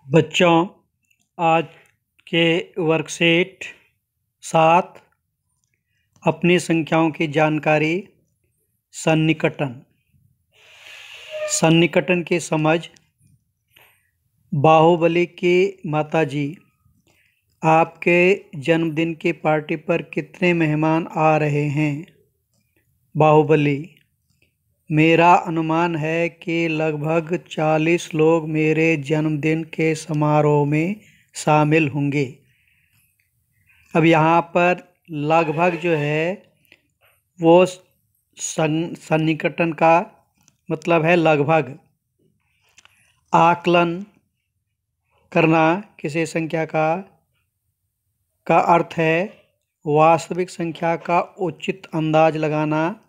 बच्चों, आज के वर्कशीट 7 अपनी संख्याओं की जानकारी सन्निकटन की समझ। बाहुबली की माताजी, आपके जन्मदिन की पार्टी पर कितने मेहमान आ रहे हैं? बाहुबली, मेरा अनुमान है कि लगभग 40 लोग मेरे जन्मदिन के समारोह में शामिल होंगे। अब यहाँ पर लगभग जो है वो सन्निकटन का मतलब है लगभग। आकलन करना किसी संख्या का अर्थ है वास्तविक संख्या का उचित अंदाज लगाना,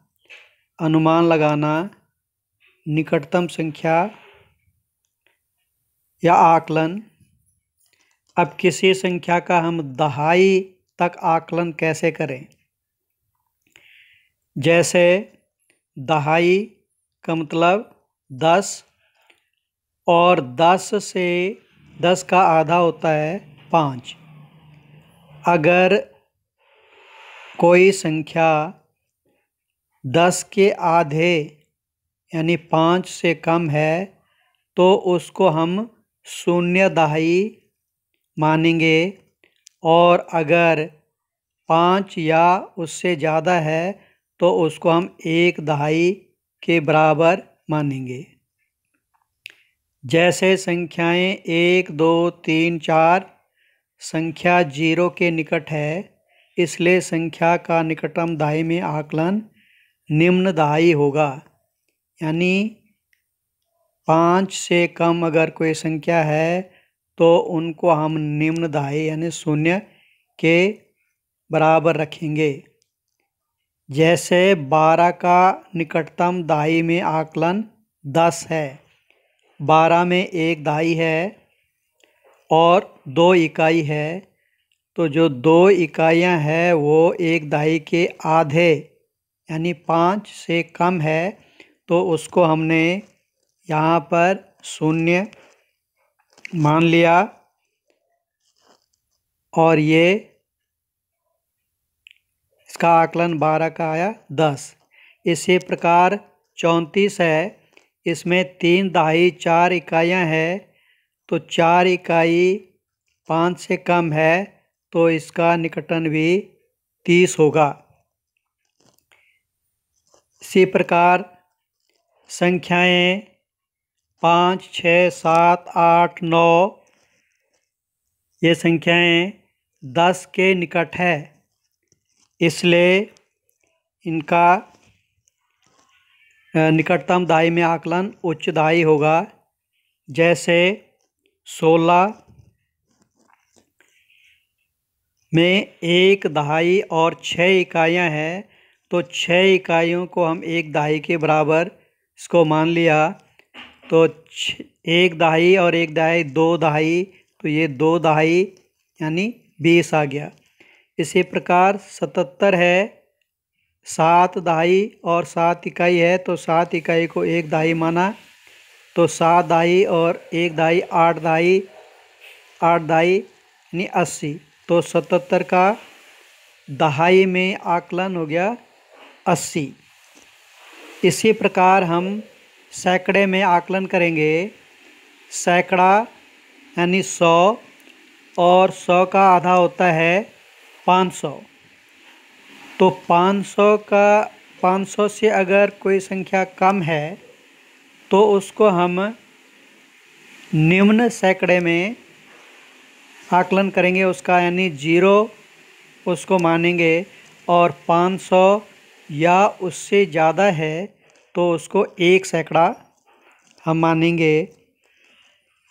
अनुमान लगाना, निकटतम संख्या या आकलन। अब किसी संख्या का हम दहाई तक आकलन कैसे करें? जैसे दहाई का मतलब 10 और 10 का आधा होता है 5। अगर कोई संख्या 10 के आधे यानी 5 से कम है तो उसको हम शून्य दहाई मानेंगे, और अगर 5 या उससे ज़्यादा है तो उसको हम 1 दहाई के बराबर मानेंगे। जैसे संख्याएं 1, 2, 3, 4 संख्या 0 के निकट है, इसलिए संख्या का निकटतम दहाई में आकलन निम्न दहाई होगा। यानी 5 से कम अगर कोई संख्या है तो उनको हम निम्न दहाई यानी शून्य के बराबर रखेंगे। जैसे 12 का निकटतम दहाई में आकलन 10 है। 12 में 1 दहाई है और 2 इकाई है, तो जो 2 इकाइयाँ हैं वो 1 दहाई के आधे यानी 5 से कम है, तो उसको हमने यहाँ पर शून्य मान लिया, और ये इसका आकलन 12 का आया 10। इसी प्रकार 34 है, इसमें 3 दहाई 4 इकाइयाँ हैं, तो 4 इकाई 5 से कम है, तो इसका निकटन भी 30 होगा। इसी प्रकार संख्याएं 5, 6, 7, 8, 9 ये संख्याएं 10 के निकट है, इसलिए इनका निकटतम दहाई में आकलन उच्च दहाई होगा। जैसे 16 में 1 दहाई और 6 इकाइयाँ हैं, तो 6 इकाइयों को हम 1 दहाई के बराबर इसको मान लिया, तो 1 दहाई और 1 दहाई 2 दहाई, तो ये 2 दहाई यानी 20 आ गया। इसी प्रकार 77 है, 7 दहाई और 7 इकाई है, तो 7 इकाई को 1 दहाई माना, तो 7 दहाई और 1 दहाई 8 दहाई यानी 80, तो 77 का दहाई में आकलन हो गया 80। इसी प्रकार हम सैकड़े में आकलन करेंगे। सैकड़ा यानी 100, और 100 का आधा होता है 500, तो 500 से अगर कोई संख्या कम है तो उसको हम निम्न सैकड़े में आकलन करेंगे उसका, यानी 0 उसको मानेंगे, और 500 या उससे ज़्यादा है तो उसको 1 सैकड़ा हम मानेंगे।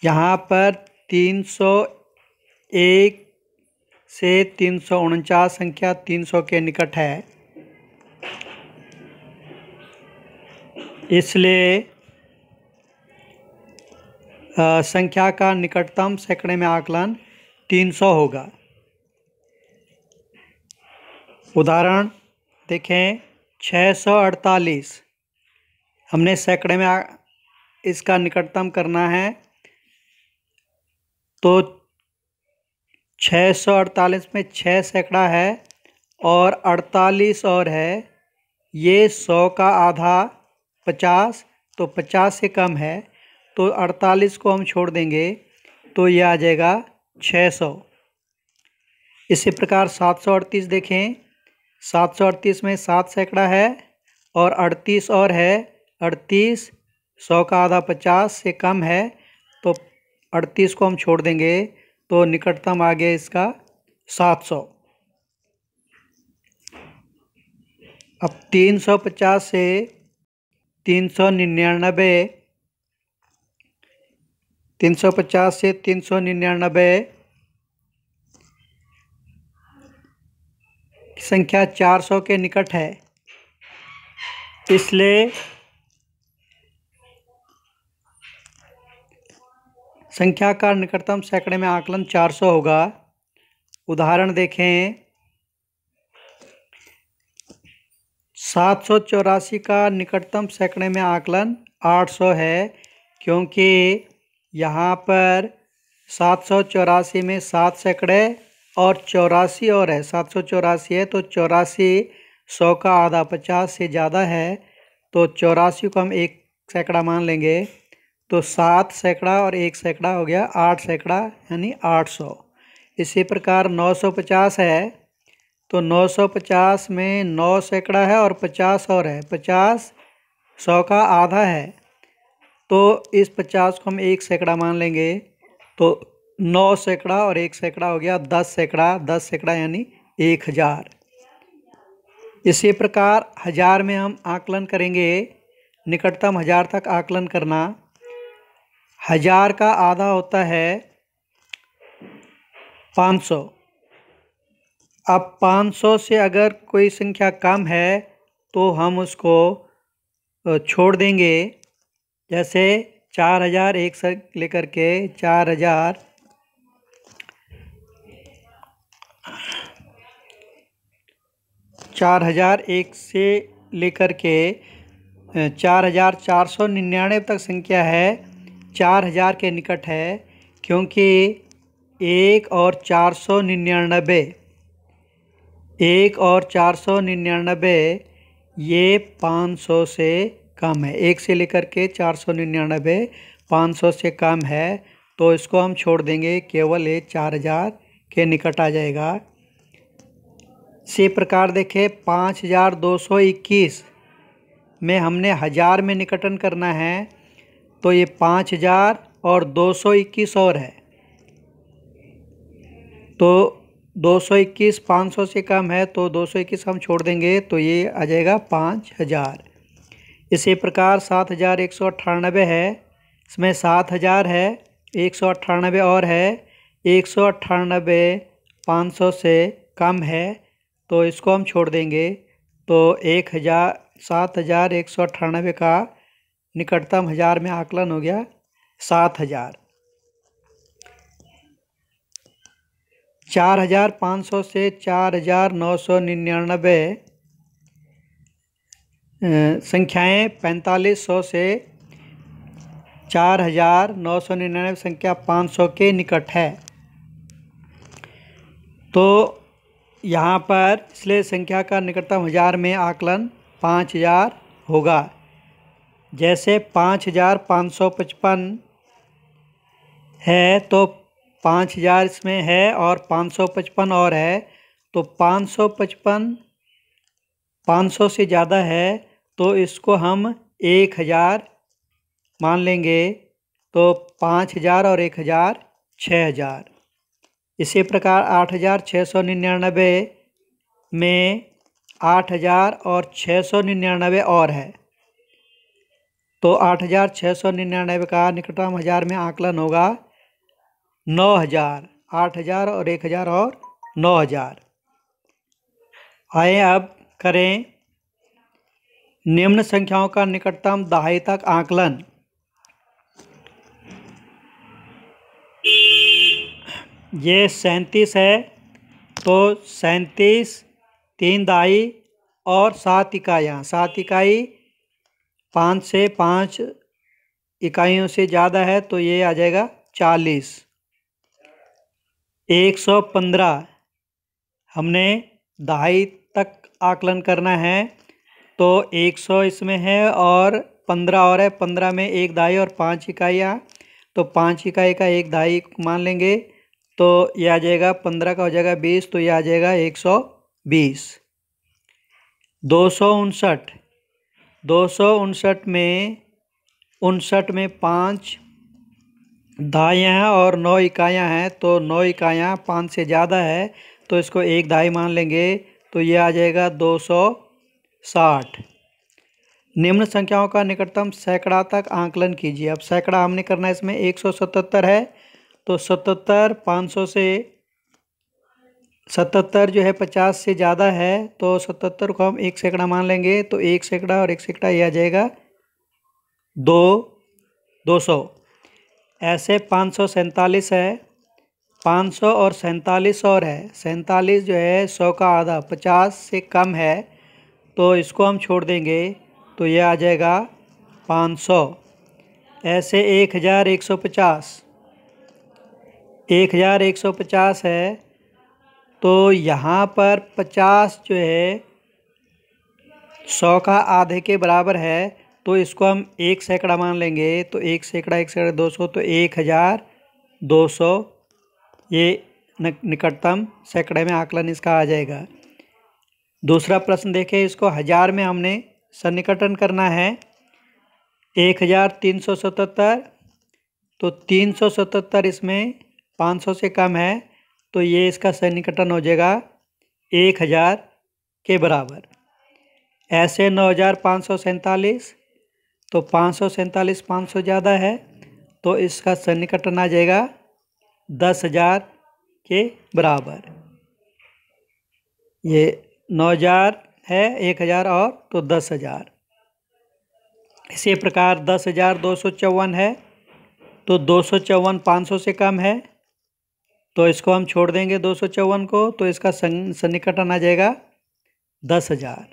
यहाँ पर 301 से 349 संख्या 300 के निकट है, इसलिए संख्या का निकटतम सैकड़े में आकलन 300 होगा। उदाहरण देखें, 648 हमने सैकड़े में इसका निकटतम करना है, तो 648 में 6 सैकड़ा है और 48 और है, ये 100 का आधा 50, तो 50 से कम है, तो 48 को हम छोड़ देंगे तो ये आ जाएगा 600। इसी प्रकार 738 देखें, 738 में 7 सैकड़ा है और 38 और है, 38 100 का आधा 50 से कम है, तो 38 को हम छोड़ देंगे तो निकटतम आ गया इसका 700। अब 350 से 399, 350 से 399 संख्या 400 के निकट है, इसलिए संख्या का निकटतम सैकड़े में आकलन 400 होगा। उदाहरण देखें, 784 का निकटतम सैकड़े में आकलन 800 है, क्योंकि यहाँ पर 784 में 7 सैकड़े और 84 और है, 784 है तो 84 100 का आधा 50 से ज़्यादा है, तो 84 को हम 1 सैकड़ा मान लेंगे, तो 7 सैकड़ा और 1 सैकड़ा हो गया 8 सैकड़ा यानी 800। इसी प्रकार 950 है, तो 950 में 9 सैकड़ा है और 50 और है, 50 100 का आधा है, तो इस 50 को हम 1 सैकड़ा मान लेंगे, तो 9 सैकड़ा और 1 सैकड़ा हो गया 10 सैकड़ा, 10 सैकड़ा यानी 1000। इसी प्रकार 1000 में हम आकलन करेंगे, निकटतम 1000 तक आकलन करना। 1000 का आधा होता है 500। अब 500 से अगर कोई संख्या कम है तो हम उसको छोड़ देंगे, जैसे 4000 एक से लेकर के 4000, 4000 एक से लेकर के 4499 तक संख्या है, 4000 के निकट है, क्योंकि 1 और 499, 1 और 499 ये 500 से कम है, 1 से लेकर के 499 500 से कम है, तो इसको हम छोड़ देंगे, केवल ये 4000 के निकट आ जाएगा। इसी प्रकार देखें 5221 में हमने 1000 में निकटन करना है, तो ये 5000 और 221 और है, तो 221 500 से कम है, तो 221 हम छोड़ देंगे तो ये आ जाएगा 5000। इसी प्रकार 7198 है, इसमें 7000 है, 198 और है, 198 500 से कम है, तो इसको हम छोड़ देंगे, तो 7198 का निकटतम 1000 में आकलन हो गया 7000। 4500 से 4999 संख्याएं 4500 से 4999 संख्या 500 के निकट है, तो यहाँ पर इसलिए संख्या का निकटतम 1000 में आकलन 5000 होगा। जैसे 5555 है, तो 5000 इसमें है और 555 और है, तो 555 500 से ज़्यादा है, तो इसको हम 1000 मान लेंगे, तो 5000 और 1000 6000। इसी प्रकार 8699 में 8000 और 699 और है, तो 8699 का निकटतम 1000 में आकलन होगा 9000, 8000 और 1000 और 9000। आइए अब करें निम्न संख्याओं का निकटतम दहाई तक आकलन। ये 37 है, तो 37 3 दहाई और 7 इकाइयाँ, 7 इकाई 5 से 5 इकाइयों से ज़्यादा है, तो ये आ जाएगा 40। 115 हमने दहाई तक आकलन करना है, तो 100 इसमें है और 15 और है। 15 में एक दहाई और 5 इकाइयाँ, तो 5 इकाई का एक दहाई मान लेंगे, तो ये आ जाएगा 15 का हो जाएगा 20, तो ये आ जाएगा 120। 259 में 5 दहाइयाँ हैं और 9 इकाइयाँ हैं, तो 9 इकाइयाँ 5 से ज़्यादा है, तो इसको एक दहाई मान लेंगे, तो ये आ जाएगा 260। निम्न संख्याओं का निकटतम सैकड़ा तक आंकलन कीजिए। अब सैकड़ा हमने करना है, इसमें 177 है, तो 77 500 से 77 जो है 50 से ज़्यादा है, तो 77 को हम 1 सैकड़ा मान लेंगे, तो 1 सैकड़ा और 1 सैकड़ा ये आ जाएगा 200। ऐसे 547 है, 500 और 47 और है। 47 जो है 100 का आधा 50 से कम है, तो इसको हम छोड़ देंगे, तो ये आ जाएगा 500। ऐसे 1150 है, तो यहाँ पर 50 जो है 100 का आधे के बराबर है, तो इसको हम 1 सैकड़ा मान लेंगे, तो 1 सैकड़ा 200, तो 1200 ये निकटतम सैकड़े में आकलन इसका आ जाएगा। दूसरा प्रश्न देखें, इसको हज़ार में हमने सन्निकटन करना है। 1377, तो 377 इसमें 500 से कम है, तो ये इसका सन्निकटन हो जाएगा 1000 के बराबर। ऐसे 9547, तो 547 500 ज़्यादा है, तो इसका सन्निकटन आ जाएगा 10,000 के बराबर। ये 9000 है, 1000 और तो 10,000। इसी प्रकार 10,254 है, तो 254 500 से कम है, तो इसको हम छोड़ देंगे 254 को, तो इसका सन्निकटन आ जाएगा 10,000।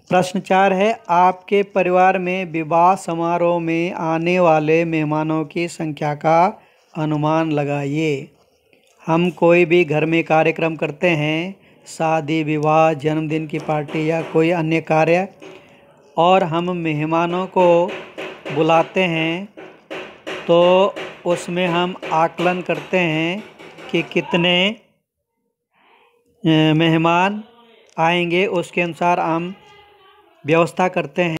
प्रश्न 4 है, आपके परिवार में विवाह समारोह में आने वाले मेहमानों की संख्या का अनुमान लगाइए। हम कोई भी घर में कार्यक्रम करते हैं, शादी, विवाह, जन्मदिन की पार्टी या कोई अन्य कार्य, और हम मेहमानों को बुलाते हैं, तो उसमें हम आकलन करते हैं कि कितने मेहमान आएंगे, उसके अनुसार हम व्यवस्था करते हैं।